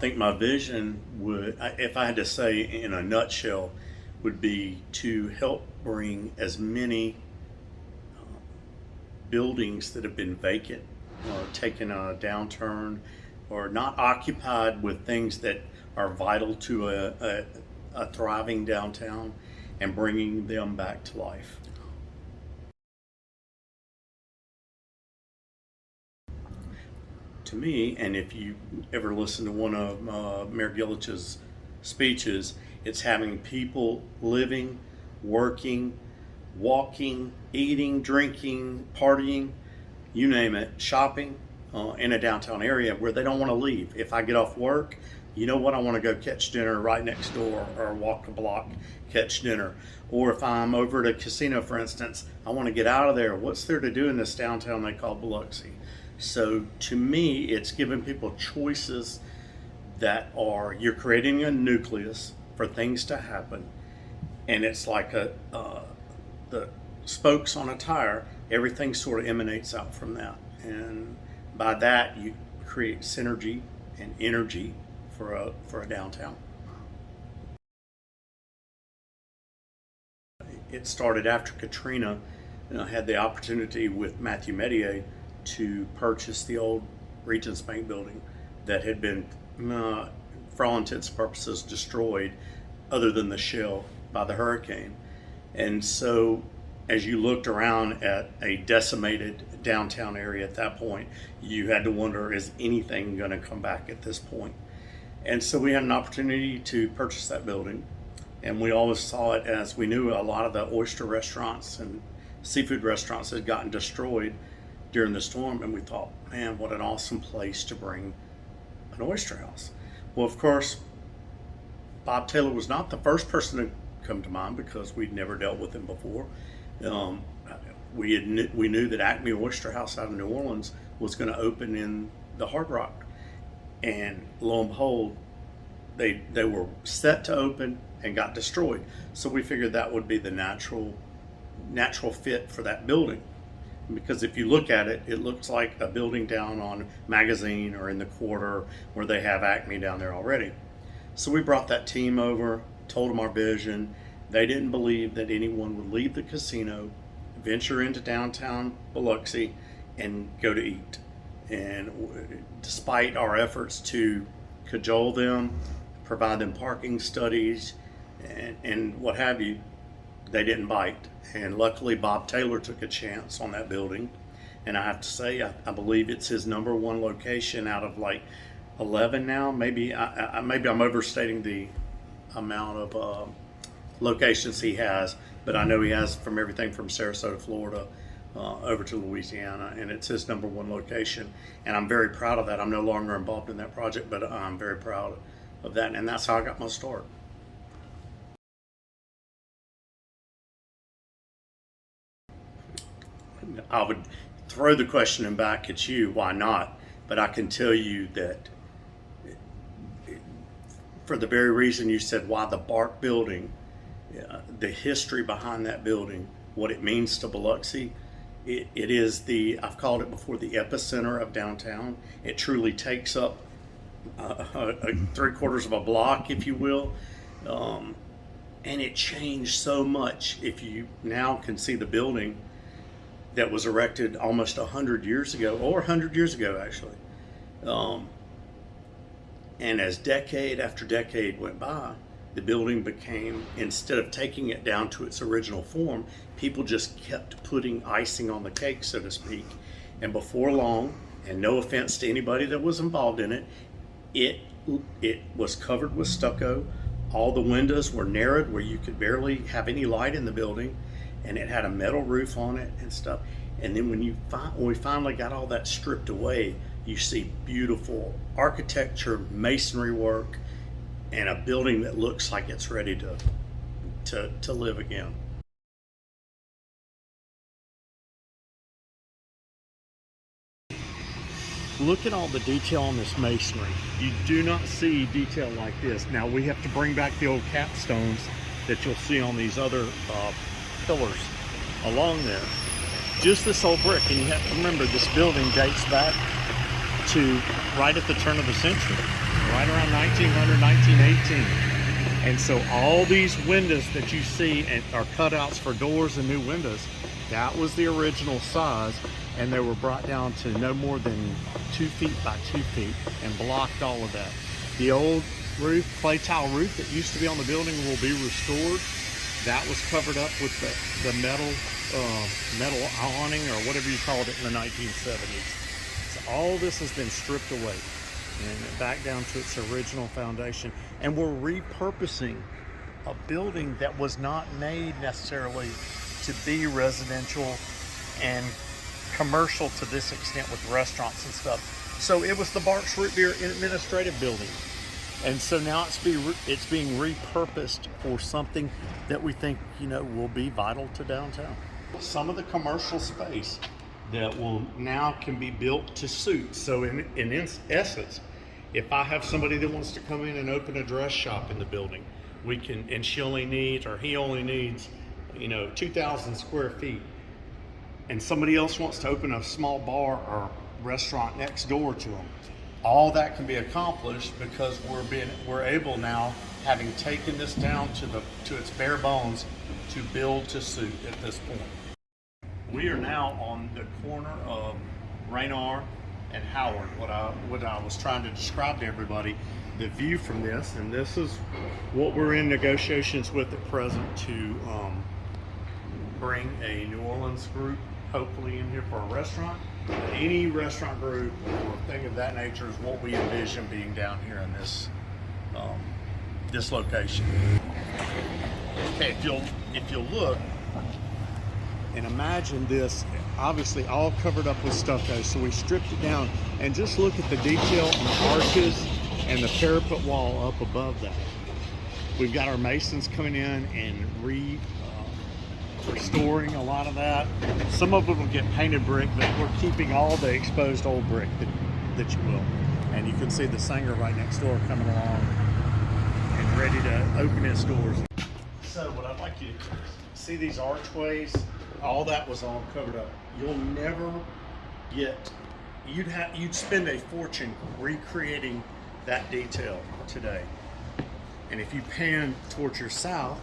think my vision would, if I had to say in a nutshell, would be to help bring as many buildings that have been vacant or taken a downturn or not occupied with things that are vital to a thriving downtown and bringing them back to life. To me, and if you ever listen to one of Mayor Gillich's speeches, it's having people living, working, walking, eating, drinking, partying, you name it, shopping in a downtown area where they don't want to leave. If I get off work, you know what, I want to go catch dinner right next door or walk a block, catch dinner. Or if I'm over at a casino, for instance, I want to get out of there. What's there to do in this downtown they call Biloxi? So to me, it's giving people choices that are, you're creating a nucleus for things to happen. And it's like the spokes on a tire, everything sort of emanates out from that. And by that, you create synergy and energy for a downtown. It started after Katrina. I had the opportunity with Matthew Medier to purchase the old Regions Bank building that had been, for all intents and purposes, destroyed, other than the shell, by the hurricane. And so, as you looked around at a decimated downtown area at that point, you had to wonder, is anything going to come back at this point? And so we had an opportunity to purchase that building, and we always saw it as, we knew a lot of the oyster restaurants and seafood restaurants had gotten destroyed during the storm, and we thought, man, what an awesome place to bring an oyster house. Well, of course, Bob Taylor was not the first person to come to mind because we'd never dealt with him before. We knew that Acme Oyster House out of New Orleans was going to open in the Hard Rock, and lo and behold, they were set to open and got destroyed. So we figured that would be the natural fit for that building. Because if you look at it, it looks like a building down on Magazine or in the Quarter where they have Acme down there already. So we brought that team over, told them our vision. They didn't believe that anyone would leave the casino, venture into downtown Biloxi, and go to eat. And despite our efforts to cajole them, provide them parking studies, and what have you, they didn't bite. And luckily Bob Taylor took a chance on that building, and I have to say I believe it's his number one location out of like 11 now. Maybe I'm overstating the amount of locations he has, but I know he has from everything from Sarasota, Florida over to Louisiana, and it's his number one location, and I'm very proud of that. I'm no longer involved in that project, but I'm very proud of that, and that's how I got my start. I would throw the question back at you, why not? But I can tell you that for the very reason you said, why the Bark building, the history behind that building, what it means to Biloxi, it is I've called it before, the epicenter of downtown. It truly takes up 3/4 of a block, if you will. And it changed so much. If you now can see the building that was erected almost 100 years ago, or 100 years ago actually. And as decade after decade went by, the building became, instead of taking it down to its original form, people just kept putting icing on the cake, so to speak. And before long, and no offense to anybody that was involved in it, it was covered with stucco. All the windows were narrowed where you could barely have any light in the building, and it had a metal roof on it and stuff. And then when we finally got all that stripped away, you see beautiful architecture, masonry work, and a building that looks like it's ready to live again. Look at all the detail on this masonry. You do not see detail like this. Now we have to bring back the old capstones that you'll see on these other pillars along there. Just this old brick, and you have to remember this building dates back to right at the turn of the century. right around 1900, 1918. And so all these windows that you see and are cutouts for doors and new windows, that was the original size, and they were brought down to no more than 2 feet by 2 feet and blocked all of that. The old roof, clay tile roof that used to be on the building will be restored. That was covered up with the metal awning or whatever you called it in the 1970s. So all this has been stripped away and back down to its original foundation. And we're repurposing a building that was not made necessarily to be residential and commercial to this extent with restaurants and stuff. So it was the Barks Root Beer Administrative Building. And so now it's being repurposed for something that we think, will be vital to downtown. Some of the commercial space that can be built to suit. So in essence, if I have somebody that wants to come in and open a dress shop in the building, we can, and he only needs, 2,000 square feet, and somebody else wants to open a small bar or restaurant next door to them. All that can be accomplished because we're able now, having taken this down to its bare bones, to build to suit at this point. We are now on the corner of Raynor and Howard. What I was trying to describe to everybody, the view from this, and this is what we're in negotiations with at present to bring a New Orleans group hopefully in here for a restaurant. Any restaurant group or thing of that nature is what we envision being down here in this this location. Okay, if you'll look and imagine this, obviously all covered up with stucco, so we stripped it down, and just look at the detail on the arches and the parapet wall up above that. We've got our masons coming in and restoring a lot of that. Some of it will get painted brick, but we're keeping all the exposed old brick that you will. And you can see the Sanger right next door coming along and ready to open its doors. So what I'd like you to see, these archways, all that was all covered up. You'll never get, you'd spend a fortune recreating that detail today. And if you pan towards your south,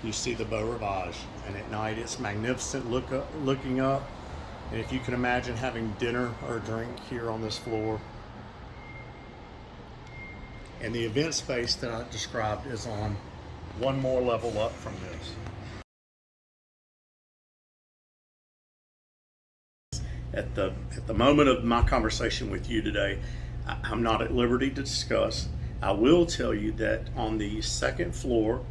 you see the Beau Rivage, and at night it's magnificent looking up. And if you can imagine having dinner or a drink here on this floor. And the event space that I described is on one more level up from this. At the moment of my conversation with you today, I'm not at liberty to discuss. I will tell you that on the second floor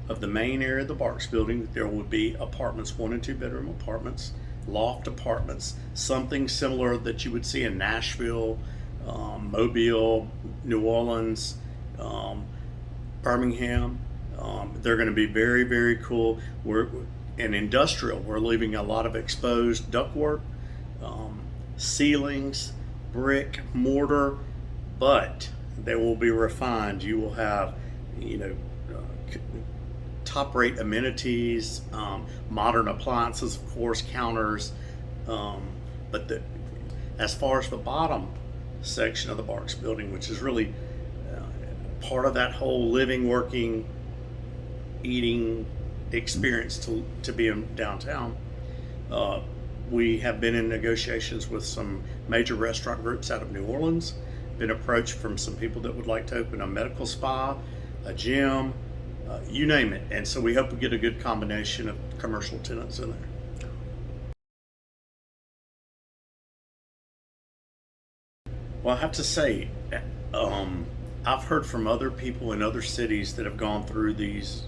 of the main area of the Barks building, there will be apartments, 1 and 2 bedroom apartments, loft apartments, something similar that you would see in Nashville, Mobile, New Orleans, Birmingham. They're going to be very, very cool. In industrial, we're leaving a lot of exposed ductwork, ceilings, brick, mortar, but they will be refined. You will have, top rate amenities, modern appliances, of course, counters, but as far as the bottom section of the Barks building, which is really part of that whole living, working, eating experience to be in downtown, we have been in negotiations with some major restaurant groups out of New Orleans, been approached from some people that would like to open a medical spa, a gym, you name it. And so we hope we get a good combination of commercial tenants in there. Well, I have to say, I've heard from other people in other cities that have gone through these,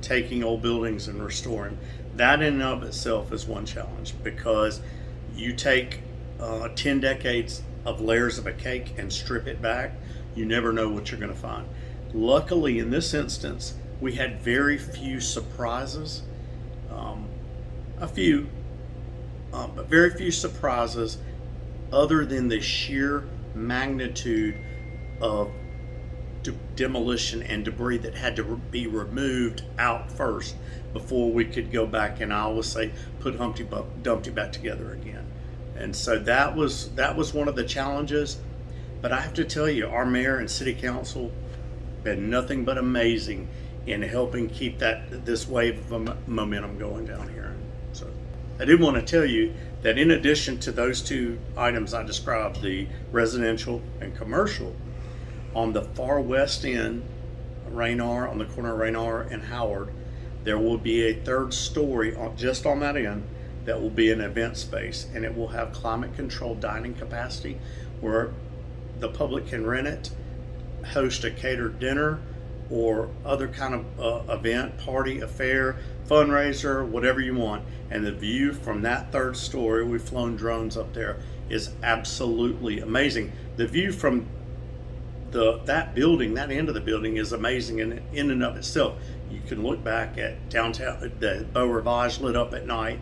taking old buildings and restoring. That in and of itself is one challenge, because you take 10 decades of layers of a cake and strip it back, you never know what you're going to find. Luckily, in this instance, we had very few surprises, but very few surprises other than the sheer magnitude of demolition and debris that had to be removed out first before we could go back, and I always say, put Humpty Dumpty back together again. And so that was one of the challenges. But I have to tell you, our mayor and city council been nothing but amazing in helping keep this wave of momentum going down here. So I did want to tell you that in addition to those two items I described, the residential and commercial, on the far west end, Raynor, on the corner of Raynor and Howard, there will be a third story just on that end that will be an event space, and it will have climate controlled dining capacity where the public can rent it, host a catered dinner or other kind of event, party, affair, fundraiser, whatever you want. And the view from that third story, we've flown drones up there, is absolutely amazing. The view from that building, that end of the building, is amazing in and of itself. You can look back at downtown, the Beau Rivage lit up at night,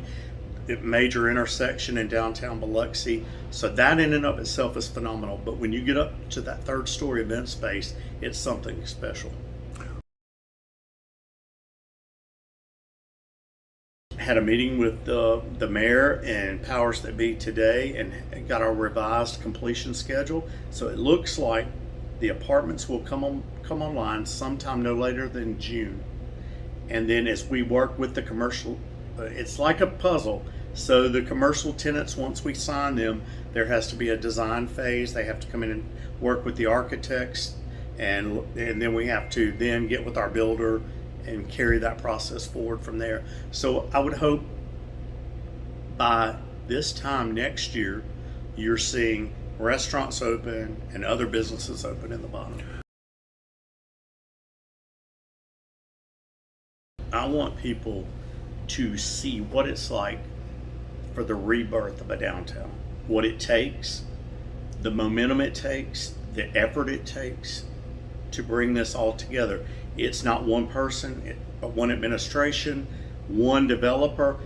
the major intersection in downtown Biloxi. So that in and of itself is phenomenal. But when you get up to that third story event space, it's something special. Had a meeting with the mayor and powers that be today and got our revised completion schedule. So it looks like the apartments will come online sometime no later than June. And then as we work with the commercial, it's like a puzzle. So the commercial tenants, once we sign them, there has to be a design phase. They have to come in and work with the architects, and then we have to then get with our builder and carry that process forward from there. So I would hope by this time next year, you're seeing restaurants open and other businesses open in the bottom. I want people to see what it's like for the rebirth of a downtown, what it takes, the momentum it takes, the effort it takes to bring this all together. It's not one person, one administration, one developer.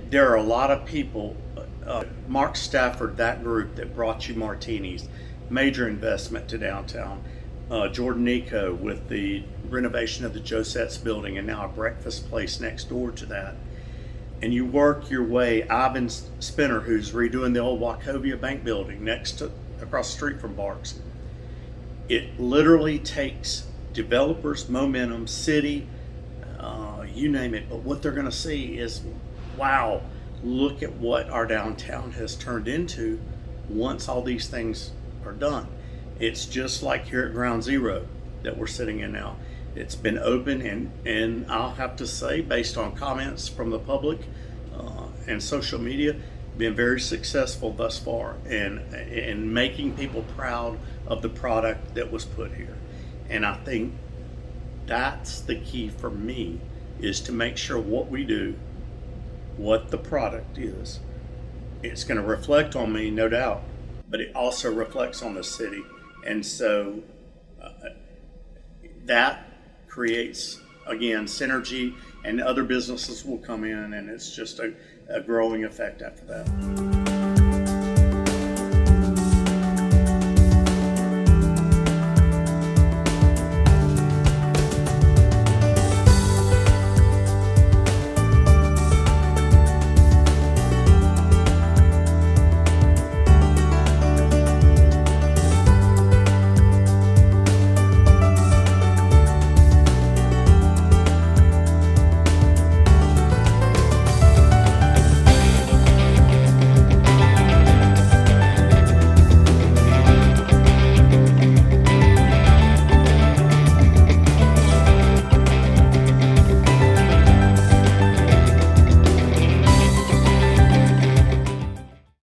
There are a lot of people. Mark Stafford, that group that brought you martinis, major investment to downtown. Jordan Nico with the renovation of the Josette's building and now a breakfast place next door to that. And you work your way, Ivan Spinner, who's redoing the old Wachovia Bank building across the street from Barks. It literally takes developers, momentum, city, you name it. But what they're going to see is, wow, look at what our downtown has turned into once all these things are done. It's just like here at Ground Zero that we're sitting in now. It's been open, and I'll have to say, based on comments from the public and social media, been very successful thus far in making people proud of the product that was put here. And I think that's the key for me, is to make sure what we do, what the product is, it's going to reflect on me, no doubt, but it also reflects on the city. And so that creates, again, synergy, and other businesses will come in, and it's just a growing effect after that.